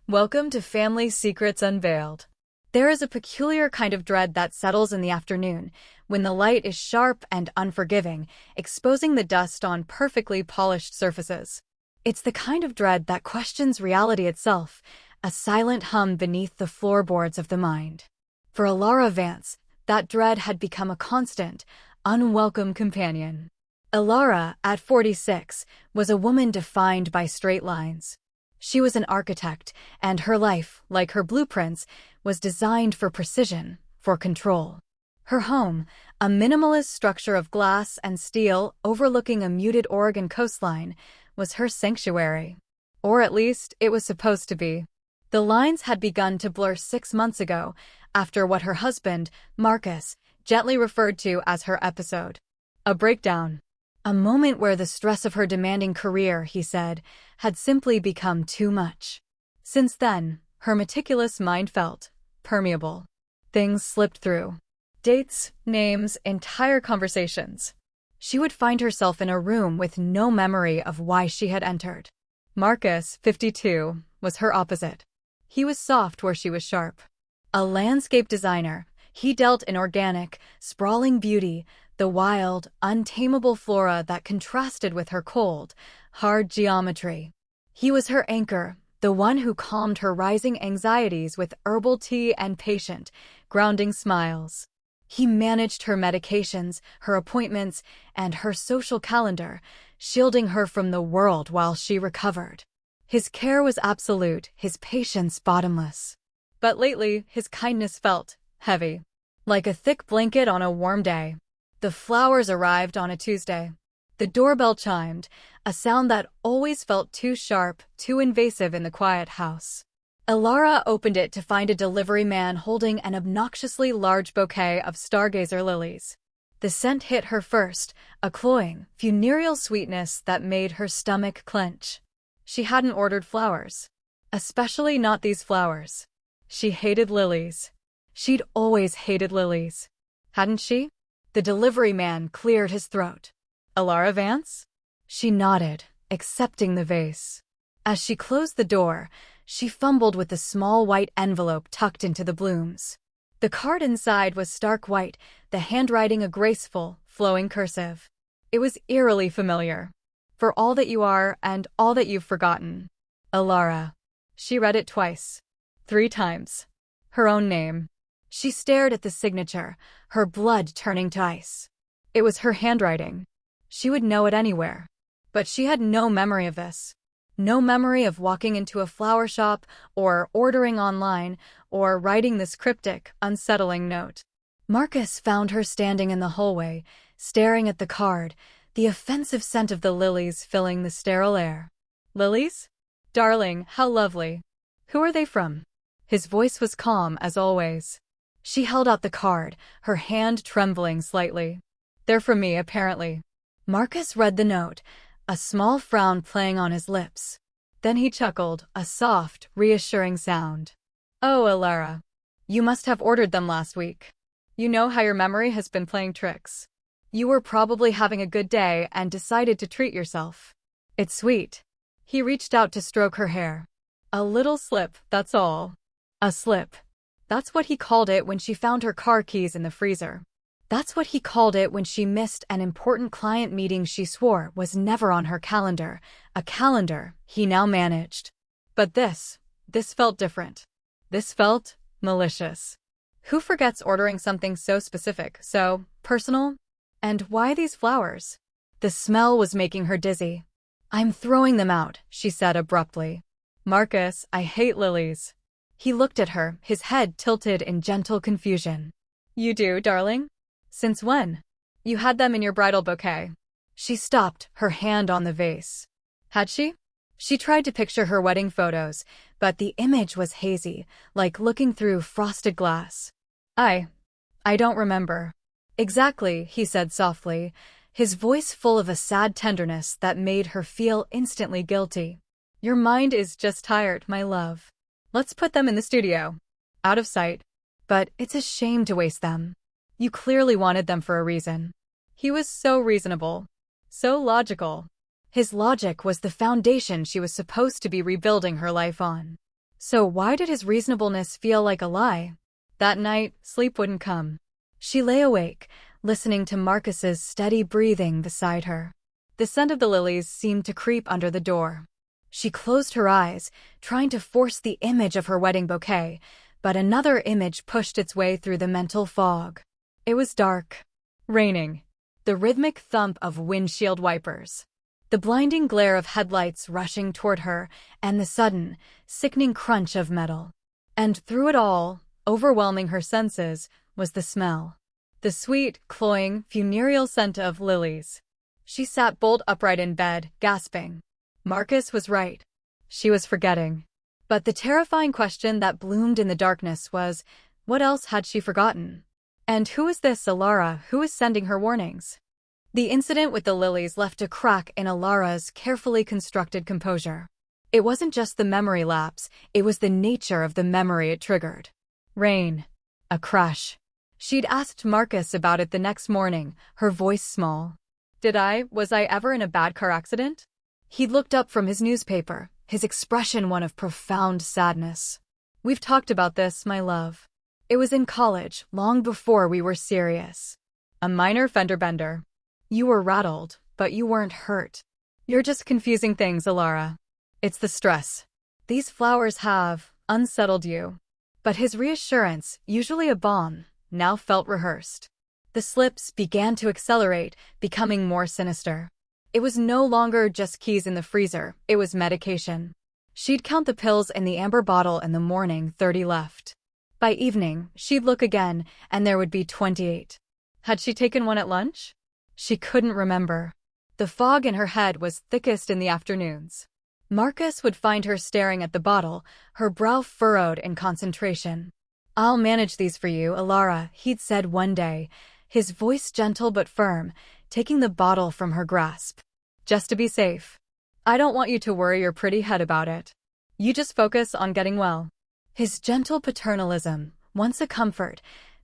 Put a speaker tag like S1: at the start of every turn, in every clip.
S1: Welcome to Family Secrets Unveiled. There is a peculiar kind of dread that settles in the afternoon, when the light is sharp and unforgiving, exposing the dust on perfectly polished surfaces. It's the kind of dread that questions reality itself, a silent hum beneath the floorboards of the mind. For Elara Vance, that dread had become a constant, unwelcome companion. Elara, at 46, was a woman defined by straight lines. She was an architect, and her life, like her blueprints, was designed for precision, for control. Her home, a minimalist structure of glass and steel overlooking a muted Oregon coastline, was her sanctuary. Or at least, it was supposed to be. The lines had begun to blur 6 months ago, after what her husband, Marcus, gently referred to as her episode. A breakdown. A moment where the stress of her demanding career, he said, had simply become too much. Since then, her meticulous mind felt permeable. Things slipped through. Dates, names, entire conversations. She would find herself in a room with no memory of why she had entered. Marcus, 52, was her opposite. He was soft where she was sharp. A landscape designer, he dealt in organic, sprawling beauty, the wild, untamable flora that contrasted with her cold, hard geometry. He was her anchor, the one who calmed her rising anxieties with herbal tea and patient, grounding smiles. He managed her medications, her appointments, and her social calendar, shielding her from the world while she recovered. His care was absolute, his patience bottomless. But lately, his kindness felt heavy, like a thick blanket on a warm day. The flowers arrived on a Tuesday. The doorbell chimed, a sound that always felt too sharp, too invasive in the quiet house. Elara opened it to find a delivery man holding an obnoxiously large bouquet of stargazer lilies. The scent hit her first, a cloying, funereal sweetness that made her stomach clench. She hadn't ordered flowers. Especially not these flowers. She hated lilies. She'd always hated lilies. Hadn't she? The delivery man cleared his throat. Elara Vance? She nodded, accepting the vase. As she closed the door, she fumbled with the small white envelope tucked into the blooms. The card inside was stark white, the handwriting a graceful, flowing cursive. It was eerily familiar. For all that you are and all that you've forgotten. Elara. She read it twice. 3 times. Her own name. She stared at the signature, her blood turning to ice. It was her handwriting. She would know it anywhere. But she had no memory of this. No memory of walking into a flower shop, or ordering online, or writing this cryptic, unsettling note. Marcus found her standing in the hallway, staring at the card, the offensive scent of the lilies filling the sterile air. Lilies? Darling, how lovely. Who are they from? His voice was calm as always. She held out the card, her hand trembling slightly. They're from me, apparently. Marcus read the note, a small frown playing on his lips. Then he chuckled, a soft, reassuring sound. Oh, Elara. You must have ordered them last week. You know how your memory has been playing tricks. You were probably having a good day and decided to treat yourself. It's sweet. He reached out to stroke her hair. A little slip, that's all. A slip. That's what he called it when she found her car keys in the freezer. That's what he called it when she missed an important client meeting she swore was never on her calendar, a calendar he now managed. But this felt different. This felt malicious. Who forgets ordering something so specific, so personal? And why these flowers? The smell was making her dizzy. I'm throwing them out, she said abruptly. Marcus, I hate lilies. He looked at her, his head tilted in gentle confusion. You do, darling? Since when? You had them in your bridal bouquet. She stopped, her hand on the vase. Had she? She tried to picture her wedding photos, but the image was hazy, like looking through frosted glass. I don't remember. Exactly, he said softly, his voice full of a sad tenderness that made her feel instantly guilty. Your mind is just tired, my love. Let's put them in the studio. Out of sight. But it's a shame to waste them. You clearly wanted them for a reason. He was so reasonable. So logical. His logic was the foundation she was supposed to be rebuilding her life on. So why did his reasonableness feel like a lie? That night, sleep wouldn't come. She lay awake, listening to Marcus's steady breathing beside her. The scent of the lilies seemed to creep under the door. She closed her eyes, trying to force the image of her wedding bouquet, but another image pushed its way through the mental fog. It was dark. Raining. The rhythmic thump of windshield wipers. The blinding glare of headlights rushing toward her, and the sudden, sickening crunch of metal. And through it all, overwhelming her senses, was the smell. The sweet, cloying, funereal scent of lilies. She sat bolt upright in bed, gasping. Marcus was right. She was forgetting. But the terrifying question that bloomed in the darkness was, what else had she forgotten? And who is this Elara who is sending her warnings? The incident with the lilies left a crack in Elara's carefully constructed composure. It wasn't just the memory lapse, it was the nature of the memory it triggered. Rain. A crash. She'd asked Marcus about it the next morning, her voice small. Was I ever in a bad car accident? He looked up from his newspaper, his expression one of profound sadness. We've talked about this, my love. It was in college, long before we were serious. A minor fender bender. You were rattled, but you weren't hurt. You're just confusing things, Elara. It's the stress. These flowers have unsettled you. But his reassurance, usually a balm, now felt rehearsed. The slips began to accelerate, becoming more sinister. It was no longer just keys in the freezer, it was medication. She'd count the pills in the amber bottle in the morning, 30 left. By evening, she'd look again, and there would be 28. Had she taken one at lunch? She couldn't remember. The fog in her head was thickest in the afternoons. Marcus would find her staring at the bottle, her brow furrowed in concentration. I'll manage these for you, Elara, he'd said one day, his voice gentle but firm, taking the bottle from her grasp. Just to be safe. I don't want you to worry your pretty head about it. You just focus on getting well. His gentle paternalism, once a comfort,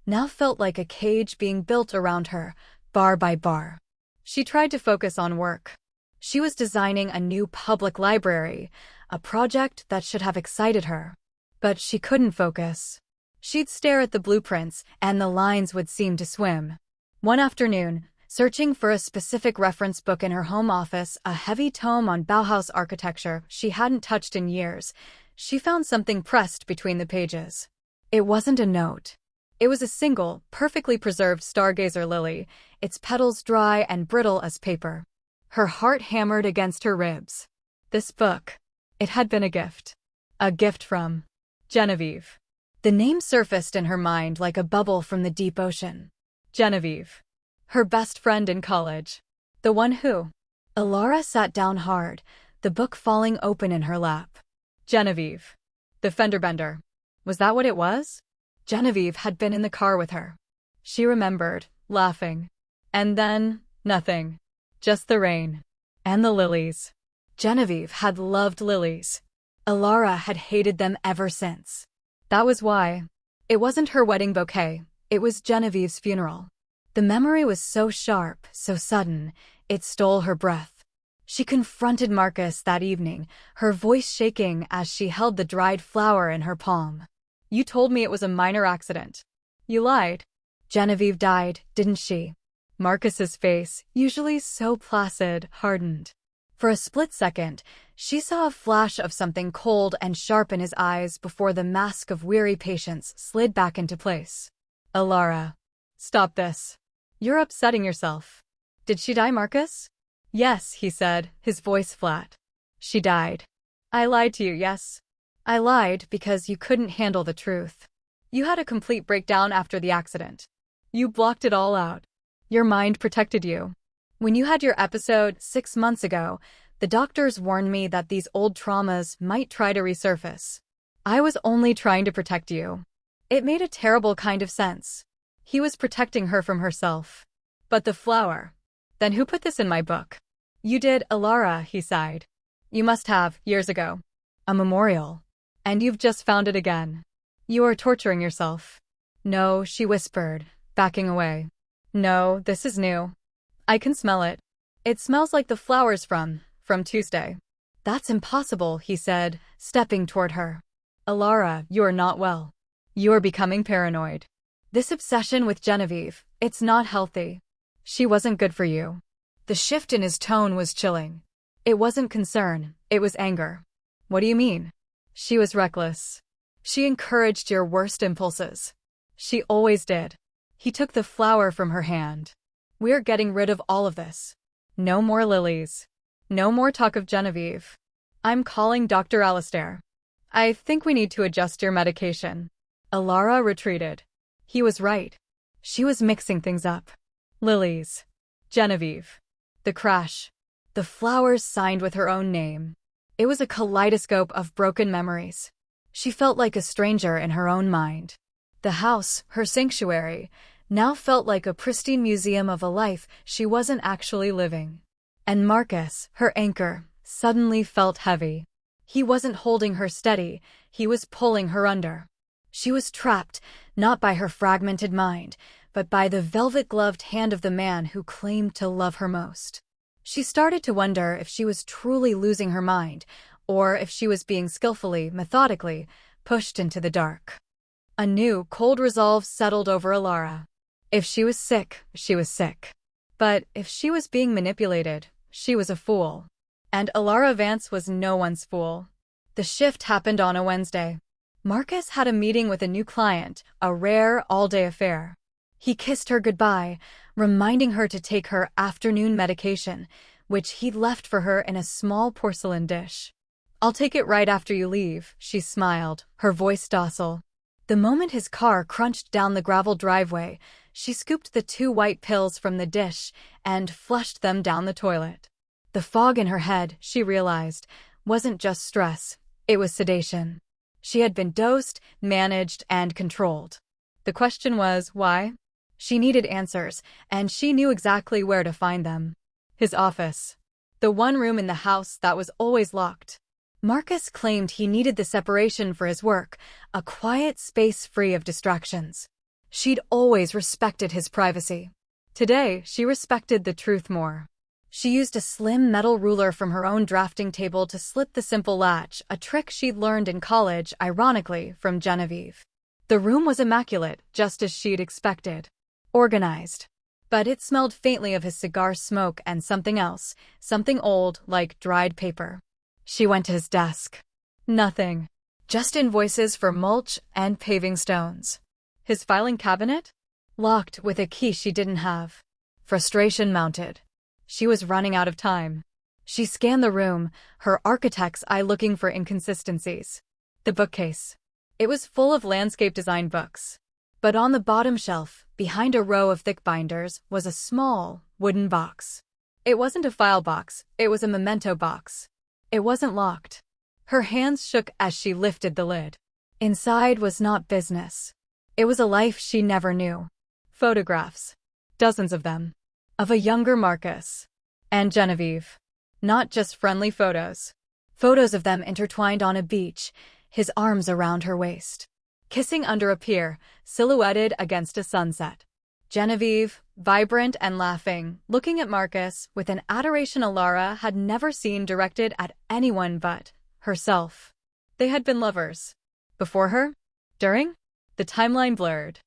S1: now felt like a cage being built around her, bar by bar. She tried to focus on work. She was designing a new public library, a project that should have excited her. But she couldn't focus. She'd stare at the blueprints, and the lines would seem to swim. One afternoon, searching for a specific reference book in her home office, a heavy tome on Bauhaus architecture she hadn't touched in years, she found something pressed between the pages. It wasn't a note. It was a single, perfectly preserved stargazer lily, its petals dry and brittle as paper. Her heart hammered against her ribs. This book. It had been a gift. A gift from Genevieve. The name surfaced in her mind like a bubble from the deep ocean. Genevieve. Her best friend in college. The one who. Elara sat down hard, the book falling open in her lap. Genevieve. The fender bender. Was that what it was? Genevieve had been in the car with her. She remembered, laughing. And then, nothing. Just the rain. And the lilies. Genevieve had loved lilies. Elara had hated them ever since. That was why. It wasn't her wedding bouquet, it was Genevieve's funeral. The memory was so sharp, so sudden, it stole her breath. She confronted Marcus that evening, her voice shaking as she held the dried flower in her palm. You told me it was a minor accident. You lied. Genevieve died, didn't she? Marcus's face, usually so placid, hardened. For a split second, she saw a flash of something cold and sharp in his eyes before the mask of weary patience slid back into place. Elara. Stop this. You're upsetting yourself. Did she die, Marcus? Yes, he said, his voice flat. She died. I lied to you, yes. I lied because you couldn't handle the truth. You had a complete breakdown after the accident. You blocked it all out. Your mind protected you. When you had your episode 6 months ago, the doctors warned me that these old traumas might try to resurface. I was only trying to protect you. It made a terrible kind of sense. He was protecting her from herself. But the flower. Then who put this in my book? You did, Elara, he sighed. You must have, years ago. A memorial. And you've just found it again. You are torturing yourself. No, she whispered, backing away. No, this is new. I can smell it. It smells like the flowers from Tuesday. That's impossible, he said, stepping toward her. Elara, you're not well. You're becoming paranoid. This obsession with Genevieve, it's not healthy. She wasn't good for you. The shift in his tone was chilling. It wasn't concern, it was anger. What do you mean? She was reckless. She encouraged your worst impulses. She always did. He took the flower from her hand. We're getting rid of all of this. No more lilies. No more talk of Genevieve. I'm calling Dr. Alistair. I think we need to adjust your medication. Elara retreated. He was right. She was mixing things up. Lilies. Genevieve. The crash. The flowers signed with her own name. It was a kaleidoscope of broken memories. She felt like a stranger in her own mind. The house, her sanctuary, now felt like a pristine museum of a life she wasn't actually living. And Marcus, her anchor, suddenly felt heavy. He wasn't holding her steady, he was pulling her under. She was trapped, not by her fragmented mind, but by the velvet-gloved hand of the man who claimed to love her most. She started to wonder if she was truly losing her mind, or if she was being skillfully, methodically, pushed into the dark. A new, cold resolve settled over Elara. If she was sick, she was sick. But if she was being manipulated, she was a fool. And Elara Vance was no one's fool. The shift happened on a Wednesday. Marcus had a meeting with a new client, a rare, all-day affair. He kissed her goodbye, reminding her to take her afternoon medication, which he'd left for her in a small porcelain dish. "I'll take it right after you leave," she smiled, her voice docile. The moment his car crunched down the gravel driveway, she scooped the 2 white pills from the dish and flushed them down the toilet. The fog in her head, she realized, wasn't just stress, it was sedation. She had been dosed, managed, and controlled. The question was, why? She needed answers, and she knew exactly where to find them. His office. The one room in the house that was always locked. Marcus claimed he needed the separation for his work, a quiet space free of distractions. She'd always respected his privacy. Today, she respected the truth more. She used a slim metal ruler from her own drafting table to slip the simple latch, a trick she'd learned in college, ironically, from Genevieve. The room was immaculate, just as she'd expected. Organized. But it smelled faintly of his cigar smoke and something else, something old, like dried paper. She went to his desk. Nothing. Just invoices for mulch and paving stones. His filing cabinet? Locked with a key she didn't have. Frustration mounted. She was running out of time. She scanned the room, her architect's eye looking for inconsistencies. The bookcase. It was full of landscape design books. But on the bottom shelf, behind a row of thick binders, was a small, wooden box. It wasn't a file box, it was a memento box. It wasn't locked. Her hands shook as she lifted the lid. Inside was not business. It was a life she never knew. Photographs. Dozens of them. Of a younger Marcus. And Genevieve. Not just friendly photos. Photos of them intertwined on a beach, his arms around her waist. Kissing under a pier, silhouetted against a sunset. Genevieve, vibrant and laughing, looking at Marcus with an adoration Elara had never seen directed at anyone but herself. They had been lovers. Before her? During? The timeline blurred.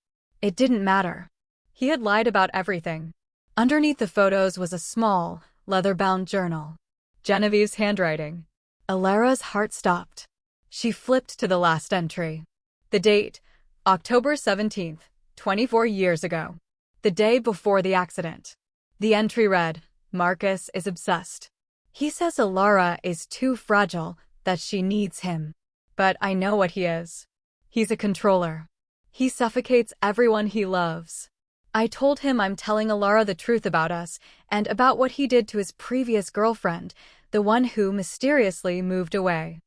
S1: It didn't matter. He had lied about everything. Underneath the photos was a small, leather-bound journal. Genevieve's handwriting. Elara's heart stopped. She flipped to the last entry. The date, October 17th, 24 years ago. The day before the accident. The entry read, "Marcus is obsessed. He says Elara is too fragile, that she needs him. But I know what he is. He's a controller. He suffocates everyone he loves. I told him I'm telling Elara the truth about us and about what he did to his previous girlfriend, the one who mysteriously moved away.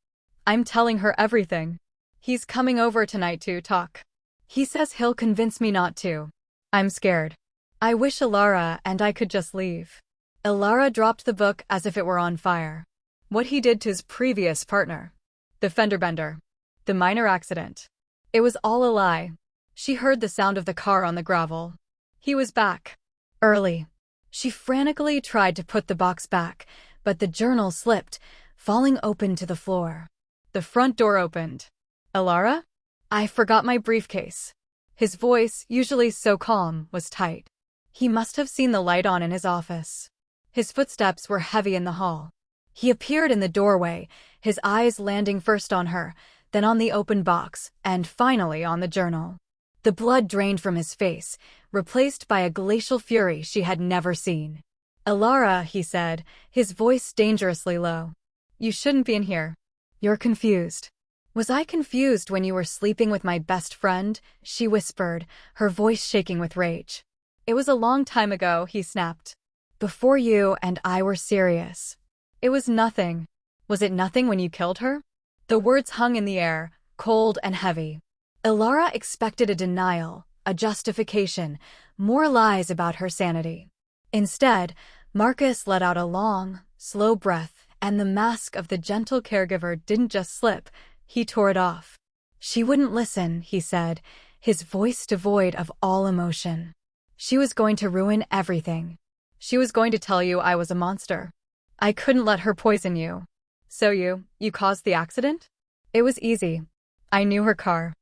S1: I'm telling her everything. He's coming over tonight to talk. He says he'll convince me not to. I'm scared. I wish Elara and I could just leave." Elara dropped the book as if it were on fire. What he did to his previous partner. The fender bender. The minor accident. It was all a lie. She heard the sound of the car on the gravel. He was back. Early. She frantically tried to put the box back, but the journal slipped, falling open to the floor. The front door opened. Elara? I forgot my briefcase. His voice, usually so calm, was tight. He must have seen the light on in his office. His footsteps were heavy in the hall. He appeared in the doorway, his eyes landing first on her, then on the open box, and finally on the journal. The blood drained from his face, replaced by a glacial fury she had never seen. Elara, he said, his voice dangerously low. You shouldn't be in here. You're confused. Was I confused when you were sleeping with my best friend? She whispered, her voice shaking with rage. It was a long time ago, he snapped. Before you and I were serious. It was nothing. Was it nothing when you killed her? The words hung in the air, cold and heavy. Elara expected a denial, a justification, more lies about her sanity. Instead, Marcus let out a long, slow breath, and the mask of the gentle caregiver didn't just slip, he tore it off. She wouldn't listen, he said, his voice devoid of all emotion. She was going to ruin everything. She was going to tell you I was a monster. I couldn't let her poison you. So you caused the accident? It was easy. I knew her car.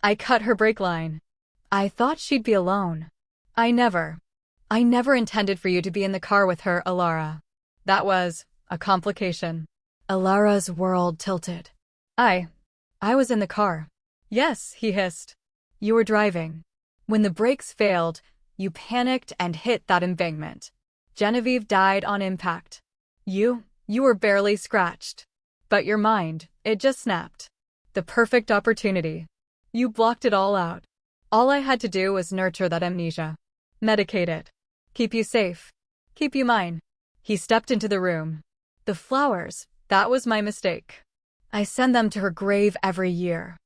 S1: I cut her brake line. I thought she'd be alone. I never intended for you to be in the car with her, Elara. That was a complication. Elara's world tilted. I was in the car. Yes, he hissed. You were driving. When the brakes failed, you panicked and hit that embankment. Genevieve died on impact. You were barely scratched. But your mind, it just snapped. The perfect opportunity. You blocked it all out. All I had to do was nurture that amnesia. Medicate it. Keep you safe. Keep you mine. He stepped into the room. The flowers, that was my mistake. I send them to her grave every year.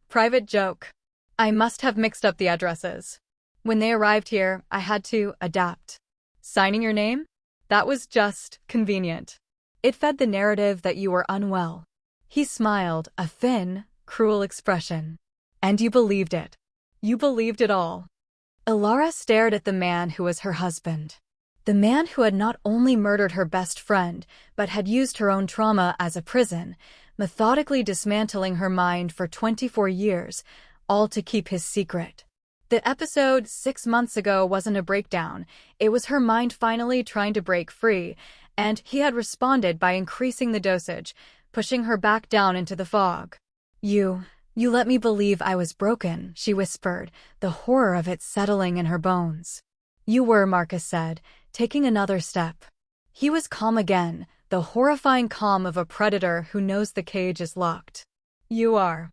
S1: Private joke. I must have mixed up the addresses. When they arrived here, I had to adapt. Signing your name? That was just convenient. It fed the narrative that you were unwell. He smiled, a thin, cruel expression. And you believed it. You believed it all. Elara stared at the man who was her husband. The man who had not only murdered her best friend, but had used her own trauma as a prison, methodically dismantling her mind for 24 years, all to keep his secret. The episode 6 months ago wasn't a breakdown, it was her mind finally trying to break free, and he had responded by increasing the dosage, pushing her back down into the fog. You let me believe I was broken, she whispered, the horror of it settling in her bones. You were, Marcus said, taking another step. He was calm again, the horrifying calm of a predator who knows the cage is locked. You're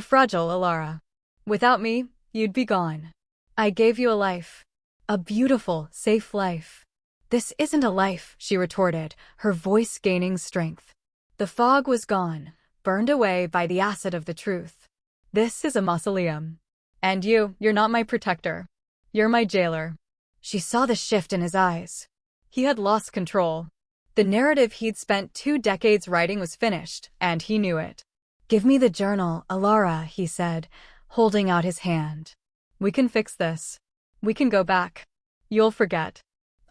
S1: fragile, Elara. Without me, you'd be gone. I gave you a life. A beautiful, safe life. This isn't a life, she retorted, her voice gaining strength. The fog was gone, burned away by the acid of the truth. This is a mausoleum. And you're not my protector. You're my jailer. She saw the shift in his eyes. He had lost control. The narrative he'd spent 2 decades writing was finished, and he knew it. Give me the journal, Elara, he said, holding out his hand. We can fix this. We can go back. You'll forget.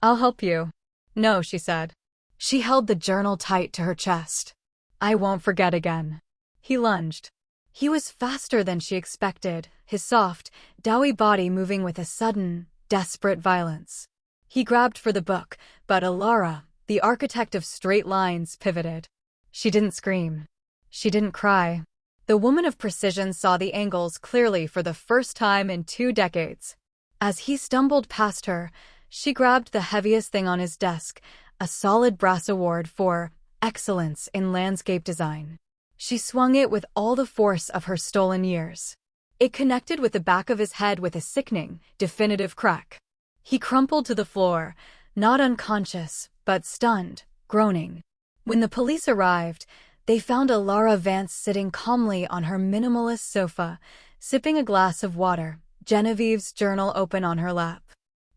S1: I'll help you. No, she said. She held the journal tight to her chest. I won't forget again. He lunged. He was faster than she expected, his soft, doughy body moving with a sudden, desperate violence. He grabbed for the book, but Elara, the architect of straight lines, pivoted. She didn't scream. She didn't cry. The woman of precision saw the angles clearly for the first time in 2 decades. As he stumbled past her, she grabbed the heaviest thing on his desk, a solid brass award for excellence in landscape design. She swung it with all the force of her stolen years. It connected with the back of his head with a sickening, definitive crack. He crumpled to the floor, not unconscious, but stunned, groaning. When the police arrived, they found Elara Vance sitting calmly on her minimalist sofa, sipping a glass of water, Genevieve's journal open on her lap.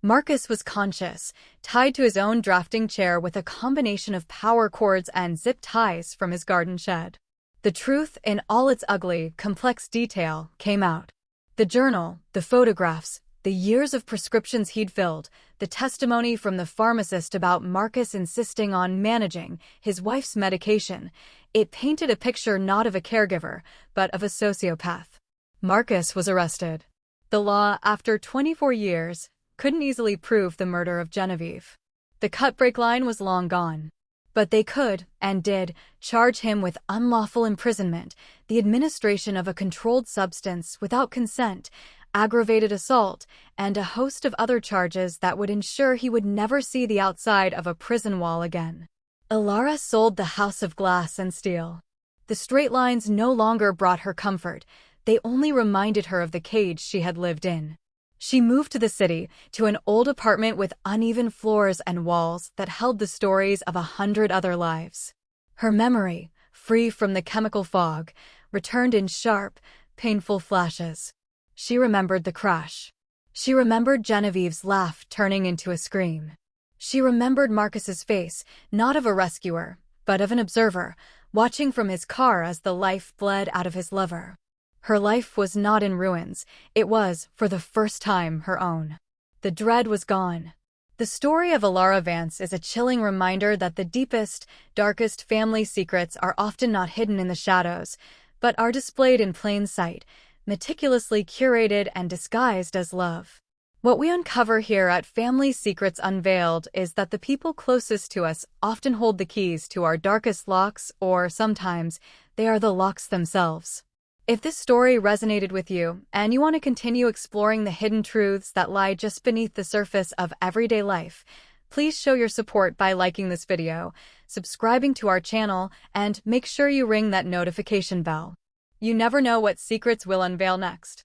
S1: Marcus was conscious, tied to his own drafting chair with a combination of power cords and zip ties from his garden shed. The truth, in all its ugly, complex detail, came out. The journal, the photographs, The years of prescriptions he'd filled, the testimony from the pharmacist about Marcus insisting on managing his wife's medication, it painted a picture not of a caregiver, but of a sociopath. Marcus was arrested. The law, after 24 years, couldn't easily prove the murder of Genevieve. The cut-break line was long gone. But they could, and did, charge him with unlawful imprisonment, the administration of a controlled substance without consent, aggravated assault, and a host of other charges that would ensure he would never see the outside of a prison wall again. Elara sold the house of glass and steel. The straight lines no longer brought her comfort, they only reminded her of the cage she had lived in. She moved to the city, to an old apartment with uneven floors and walls that held the stories of 100 other lives. Her memory, free from the chemical fog, returned in sharp, painful flashes. She remembered the crash. She remembered Genevieve's laugh turning into a scream. She remembered Marcus's face, not of a rescuer, but of an observer, watching from his car as the life bled out of his lover. Her life was not in ruins, it was, for the first time, her own. The dread was gone. The story of Elara Vance is a chilling reminder that the deepest, darkest family secrets are often not hidden in the shadows, but are displayed in plain sight, meticulously curated and disguised as love. What we uncover here at Family Secrets Unveiled is that the people closest to us often hold the keys to our darkest locks, or sometimes, they are the locks themselves. If this story resonated with you, and you want to continue exploring the hidden truths that lie just beneath the surface of everyday life, please show your support by liking this video, subscribing to our channel, and make sure you ring that notification bell. You never know what secrets we'll unveil next.